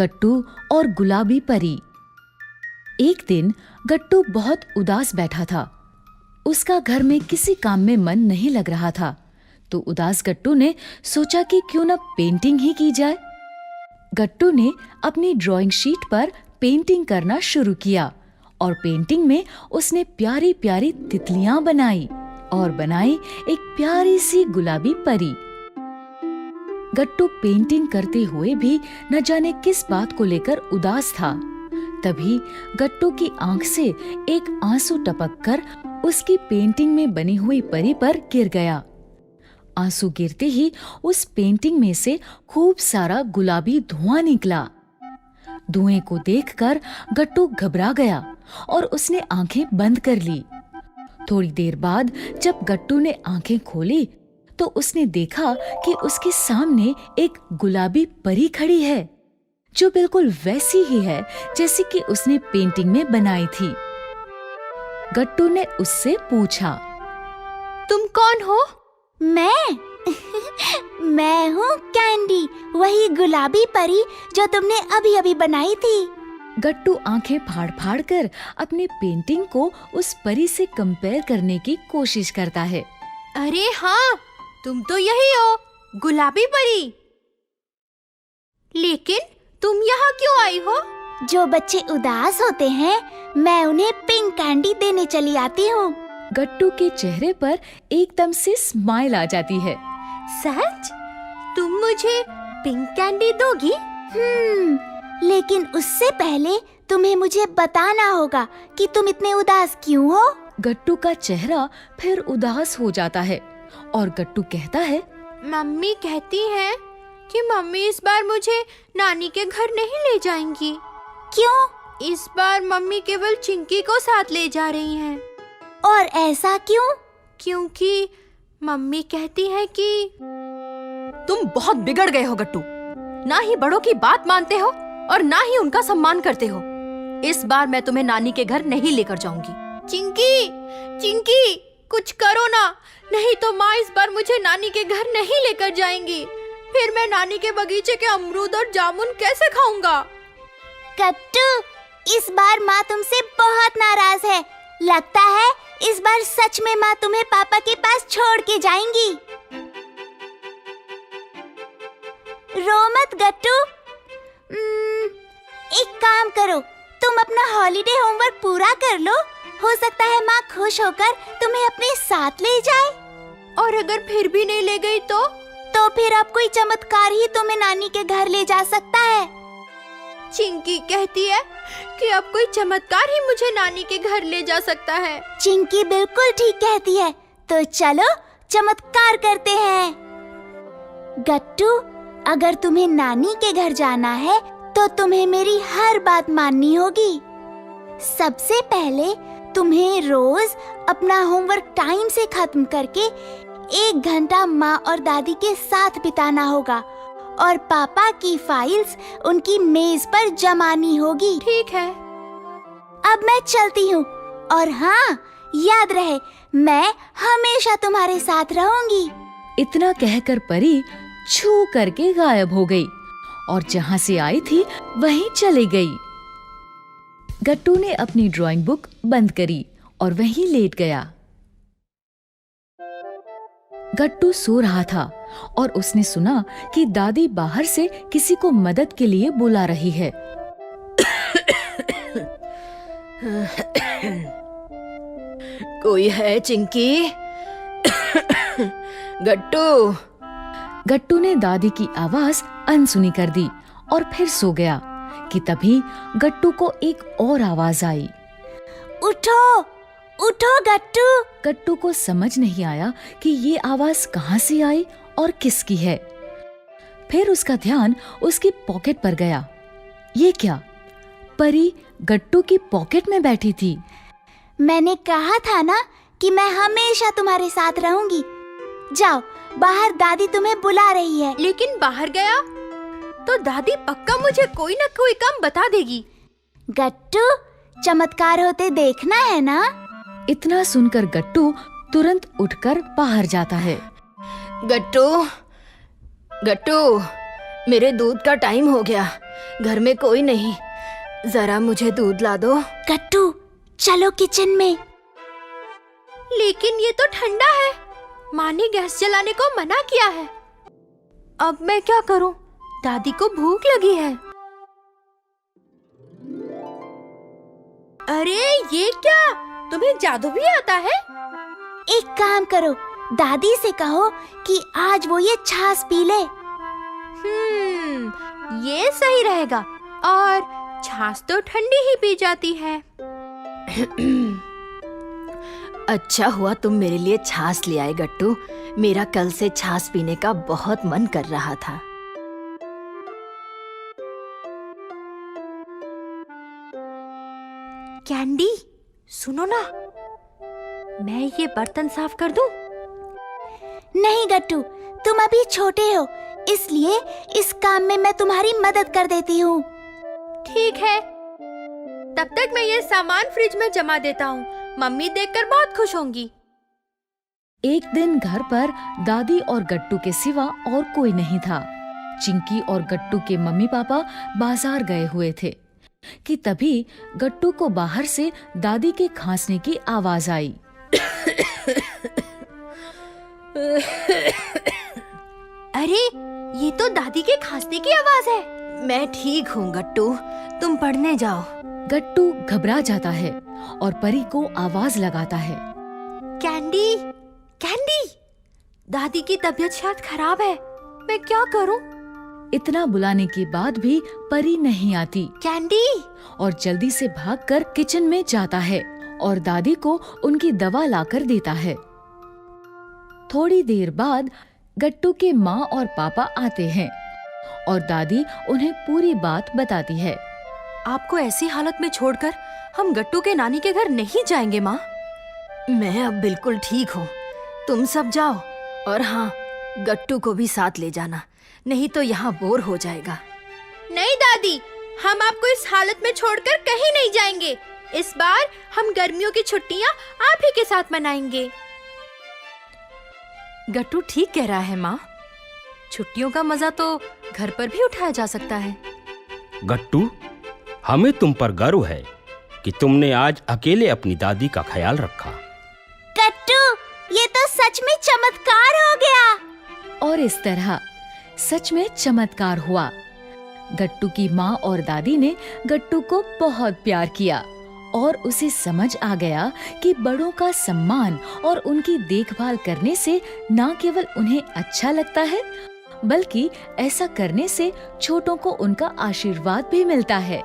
गट्टू और गुलाबी परी। एक दिन गट्टू बहुत उदास बैठा था। उसका घर में किसी काम में मन नहीं लग रहा था, तो उदास गट्टू ने सोचा कि क्यों न पेंटिंग ही की जाए। गट्टू ने अपनी ड्राइंग शीट पर पेंटिंग करना शुरू किया और पेंटिंग में उसने प्यारी प्यारी तितलियां बनाई और बनाई एक प्यारी सी गुलाबी परी। गट्टू पेंटिंग करते हुए भी न जाने किस बात को लेकर उदास था। तभी गट्टू की आंख से एक आंसू टपककर उसकी पेंटिंग में बनी हुई परी पर गिर गया। आंसू गिरते ही उस पेंटिंग में से खूब सारा गुलाबी धुआं निकला। धुएं को देखकर गट्टू घबरा गया और उसने आंखें बंद कर ली। थोड़ी देर बाद जब गट्टू ने आंखें खोली तो उसने देखा कि उसके सामने एक गुलाबी परी खड़ी है, जो बिल्कुल वैसी ही है जैसी कि उसने पेंटिंग में बनाई थी। गट्टू ने उससे पूछा, तुम कौन हो? मैं मैं हूँ कैंडी, वही गुलाबी परी जो तुमने अभी अभी बनाई थी। गट्टू आंखें फाड़ फाड़ कर अपनी पेंटिंग को उस परी से कंपेयर करने की कोशिश करता है। अरे हाँ, तुम तो यही हो, गुलाबी परी। लेकिन तुम यहाँ क्यों आई हो? जो बच्चे उदास होते हैं, मैं उन्हें पिंक कैंडी देने चली आती हूँ। गट्टू के चेहरे पर एकदम से स्माइल आ जाती है। सच? तुम मुझे पिंक कैंडी दोगी? लेकिन उससे पहले तुम्हें मुझे बताना होगा कि तुम इतने उदास क्यों हो। गट्टू का चेहरा फिर उदास हो जाता है और गट्टू कहता है, मम्मी कहती हैं कि मम्मी इस बार मुझे नानी के घर नहीं ले जाएंगी। क्यों? इस बार मम्मी केवल चिंकी को साथ ले जा रही हैं। और ऐसा क्यों? क्योंकि मम्मी कहती है कि तुम बहुत बिगड़ गए हो गट्टू। ना ही बड़ों की बात मानते हो और ना ही उनका सम्मान करते हो। इस बार मैं तुम्हें नानी के घर नहीं लेकर जाऊंगी। चिंकी, चिंकी, कुछ करो ना, नहीं तो माँ इस बार मुझे नानी के घर नहीं लेकर जाएंगी। फिर मैं नानी के बगीचे के अमरूद और जामुन कैसे खाऊंगा? गट्टू, इस बार माँ तुमसे बहुत नाराज है। लगता है इस बार सच में माँ तुम्हें पापा के पास छोड़ के जाएंगी। रो मत गट्टू। एक काम करो, तुम अपना हॉलिडे होमवर्क पूरा कर लो। हो सकता है माँ खुश होकर तुम्हें अपने साथ ले जाए। और अगर फिर भी नहीं ले गई तो फिर अब कोई चमत्कार ही तुम्हें नानी के घर ले जा सकता है। चिंकी कहती है कि अब कोई चमत्कार ही मुझे नानी के घर ले जा सकता है। चिंकी बिल्कुल ठीक कहती है, तो चलो चमत्कार करते हैं। गट्टू, अगर तुम्हें नानी के घर जाना है तो तुम्हें मेरी हर बात माननी होगी। सबसे पहले तुम्हें रोज अपना होमवर्क टाइम से खत्म करके 1 घंटा माँ और दादी के साथ बिताना होगा और पापा की फाइल्स उनकी मेज पर जमानी होगी। ठीक है। अब मैं चलती हूँ, और हाँ, याद रहे मैं हमेशा तुम्हारे साथ रहूंगी। इतना कहकर परी छू करके गायब हो गई और जहाँ से आई थी वहीं चली गई। गट्टू ने अपनी ड्राइंग बुक बंद करी और वहीं लेट गया। गट्टू सो रहा था और उसने सुना कि दादी बाहर से किसी को मदद के लिए बुला रही है। कोई है चिंकी? गट्टू। गट्टू ने दादी की आवाज अनसुनी कर दी और फिर सो गया कि तभी गट्टू को एक और आवाज आई। उठो, उठो गट्टू। गट्टू को समझ नहीं आया कि ये आवाज कहाँ से आई और किसकी है। फिर उसका ध्यान उसकी पॉकेट पर गया। ये क्या? परी गट्टू की पॉकेट में बैठी थी। मैंने कहा था ना कि मैं हमेशा तुम्हारे साथ रहूंगी। जाओ, बाहर दादी तुम्हें बुला रही है। लेकिन बाहर गया तो दादी पक्का मुझे कोई ना कोई काम बता देगी। गट्टू, चमत्कार होते देखना है ना। इतना सुनकर गट्टू तुरंत उठकर बाहर जाता है। गट्टू, गट्टू, मेरे दूध का टाइम हो गया। घर में कोई नहीं, जरा मुझे दूध ला दो। गट्टू चलो किचन में। लेकिन ये तो ठंडा है, माँ ने गैस जलाने को मना किया है। अब मैं क्या करूं? दादी को भूख लगी है। अरे ये क्या, तुम्हें जादू भी आता है? एक काम करो, दादी से कहो कि आज वो ये छाछ पी ले। ये सही रहेगा। और छाछ तो ठंडी ही पी जाती है। अच्छा हुआ तुम मेरे लिए छाछ ले आए गट्टू। मेरा कल से छाछ पीने का बहुत मन कर रहा था। कैंडी, सुनो ना, मैं ये बर्तन साफ कर दूं? नहीं गट्टू, तुम अभी छोटे हो, इसलिए इस काम में मैं तुम्हारी मदद कर देती हूँ। ठीक है, तब तक मैं ये सामान फ्रिज में जमा देता हूँ। मम्मी देखकर बहुत खुश होंगी। एक दिन घर पर दादी और गट्टू के सिवा और कोई नहीं था। चिंकी और गट्टू के मम्मी पापा बाजार गए हुए थे कि तभी गट्टू को बाहर से दादी के खांसने की आवाज आई। अरे ये तो दादी के खांसने की आवाज है। मैं ठीक हूँ गट्टू, तुम पढ़ने जाओ। गट्टू घबरा जाता है और परी को आवाज लगाता है। कैंडी, कैंडी, दादी की तबीयत शायद खराब है, मैं क्या करूं? इतना बुलाने के बाद भी परी नहीं आती कैंडी, और जल्दी से भागकर किचन में जाता है और दादी को उनकी दवा लाकर देता है। थोड़ी देर बाद गट्टू के माँ और पापा आते हैं और दादी उन्हें पूरी बात बताती है। आपको ऐसी हालत में छोड़कर हम गट्टू के नानी के घर नहीं जाएंगे माँ। मैं अब बिल्कुल ठीक हूँ, तुम सब जाओ। और हाँ, गट्टू को भी साथ ले जाना, नहीं तो यहाँ बोर हो जाएगा। नहीं दादी, हम आपको इस हालत में छोड़कर कहीं नहीं जाएंगे। इस बार हम गर्मियों की छुट्टियाँ आप ही के साथ मनाएंगे। गट्टू ठीक कह रहा है माँ, छुट्टियों का मजा तो घर पर भी उठाया जा सकता है। गट्टू, हमें तुम पर गर्व है कि तुमने आज अकेले अपनी दादी का ख्याल रखा। गट्टू, ये तो सच में चमत्कार हो गया। और इस तरह सच में चमत्कार हुआ। गट्टू की माँ और दादी ने गट्टू को बहुत प्यार किया और उसे समझ आ गया कि बड़ों का सम्मान और उनकी देखभाल करने से न केवल उन्हें अच्छा लगता है, बल्कि ऐसा करने से छोटों को उनका आशीर्वाद भी मिलता है।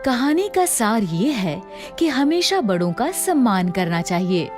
कहानी का सार ये है कि हमेशा बड़ों का सम्मान करना चाहिए।